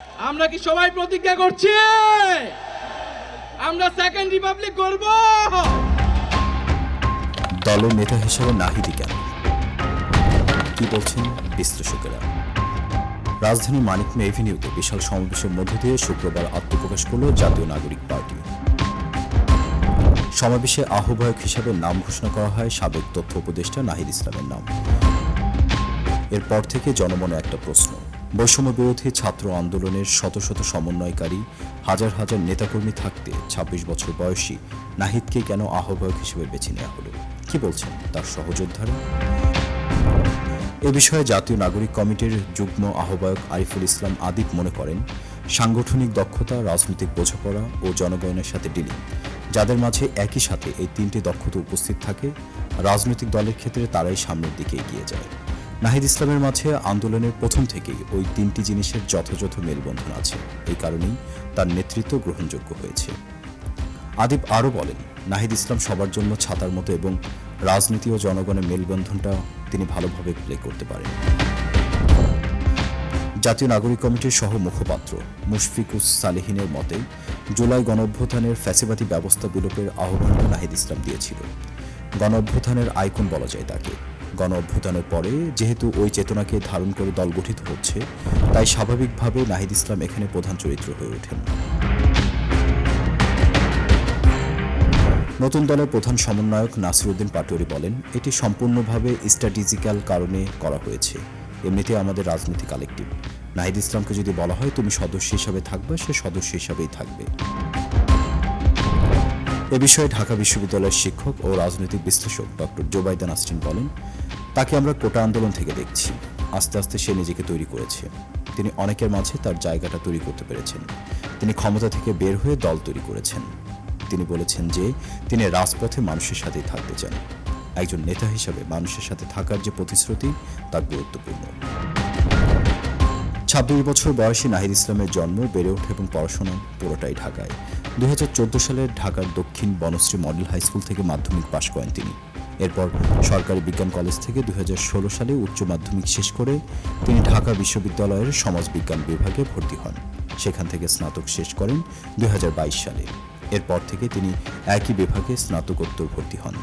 আমরা কি সবাই প্রতিজ্ঞা করছি আমরা সেকেন্ড রিপাবলিক করব? দলের নেতা হিসেবে নাহিদই কেন, কি বলছেন বিশ্লেষকেরা? রাজধানীর মানিক মিয়া এভিনিউতে বিশাল সমাবেশের মধ্য দিয়ে শুক্রবার আত্মপ্রকাশ করল জাতীয় নাগরিক পার্টি। সমাবেশে আহ্বায়ক হিসেবে নাম ঘোষণা করা হয় সাবেক তথ্য উপদেষ্টা নাহিদ ইসলামের নাম। এরপর থেকে জনমনে একটা প্রশ্ন, বৈষম্য বিরোধী ছাত্র আন্দোলনের শত শত সমন্বয়কারী, হাজার হাজার নেতাকর্মী থাকতে ২৬ বছর বয়সী নাহিদকে কেন আহ্বায়ক হিসেবে বেছে নেওয়া হলো? কি বলছেন তার সহযোদ্ধারা? এ বিষয়ে জাতীয় নাগরিক কমিটির যুগ্ম আহ্বায়ক আরিফুল ইসলাম আদিব মনে করেন, সাংগঠনিক দক্ষতা, রাজনৈতিক বোঝাপড়া ও জনগণের সাথে ডিলিং, যাদের মাঝে একই সাথে এই তিনটি দক্ষতা উপস্থিত থাকে, রাজনৈতিক দলের ক্ষেত্রে তারাই সামনের দিকে এগিয়ে যায়। নাহিদ ইসলামের মাঝে আন্দোলনের প্রথম থেকেই ওই তিনটি জিনিসের যথাযথ মেলবন্ধন আছে, এই কারণেই তার নেতৃত্ব গ্রহণযোগ্য হয়েছে। আদিব আরও বলেন, নাহিদ ইসলাম সবার জন্য ছাতার মতো এবং রাজনীতি ও জনগণের মেলবন্ধনটা তিনি ভালোভাবে প্লে করতে পারেন। জাতীয় নাগরিক কমিটির সহ মুখপাত্র মুশফিকুস সালেহিনের মতে, জুলাই গণঅভ্যুত্থানের ফ্যাসিবাদী ব্যবস্থা বিলোপের আহ্বানটা নাহিদ ইসলাম দিয়েছিল। গণঅভ্যুত্থানের আইকন বলা যায় তাকে। গণঅভ্যুত্থানের পরে যেহেতু ওই চেতনাকে ধারণ করে দল গঠিত হচ্ছে, তাই স্বাভাবিকভাবে নাহিদ ইসলাম এখানে প্রধান চরিত্র হয়ে ওঠেন। নতুন দলের প্রধান সমন্বয়ক নাসিরউদ্দিন পাটোয়ারী বলেন, এটি সম্পূর্ণভাবে স্ট্র্যাটেজিক্যাল কারণে করা হয়েছে। এমনিতে আমাদের রাজনীতি কালেকটিভ। নাহিদ ইসলামকে যদি বলা হয় তুমি সদস্য হিসাবে থাকবে, সে সদস্য হিসাবেই থাকবে। এ বিষয়ে ঢাকা বিশ্ববিদ্যালয়ের শিক্ষক ও রাজনৈতিক বিশ্লেষক ডক্টর জোবাইদা নাসরিন বলেন, তাকে আমরা কোটা আন্দোলন থেকে দেখছি। আস্তে আস্তে সে নিজেকে তৈরি করেছে। তিনি অনেকের মাঝে তার জায়গাটা তৈরি করতে পেরেছেন। তিনি ক্ষমতা থেকে বের হয়ে দল তৈরি করেছেন। তিনি বলেছেন যে তিনি রাজপথে মানুষের সাথেই থাকতে চান। একজন নেতা হিসেবে মানুষের সাথে থাকার যে প্রতিশ্রুতি তা গুরুত্বপূর্ণ। ২৬ বছর বয়সী নাহিদ ইসলামের জন্ম, বেড়ে ওঠা এবং পড়াশোনা পুরোটাই ঢাকায়। ২০১৪ সালে ঢাকার দক্ষিণ বনশ্রী মডেল হাই স্কুল থেকে মাধ্যমিক পাশ করেন তিনি। এরপর সরকারি বিজ্ঞান কলেজ থেকে ২০১৬ সালে উচ্চ মাধ্যমিক শেষ করে তিনি ঢাকা বিশ্ববিদ্যালয়ের সমাজবিজ্ঞান বিভাগে ভর্তি হন। সেখান থেকে স্নাতক শেষ করেন ২০২২ সালে। এরপর থেকে তিনি একই বিভাগে স্নাতকোত্তর ভর্তি হন।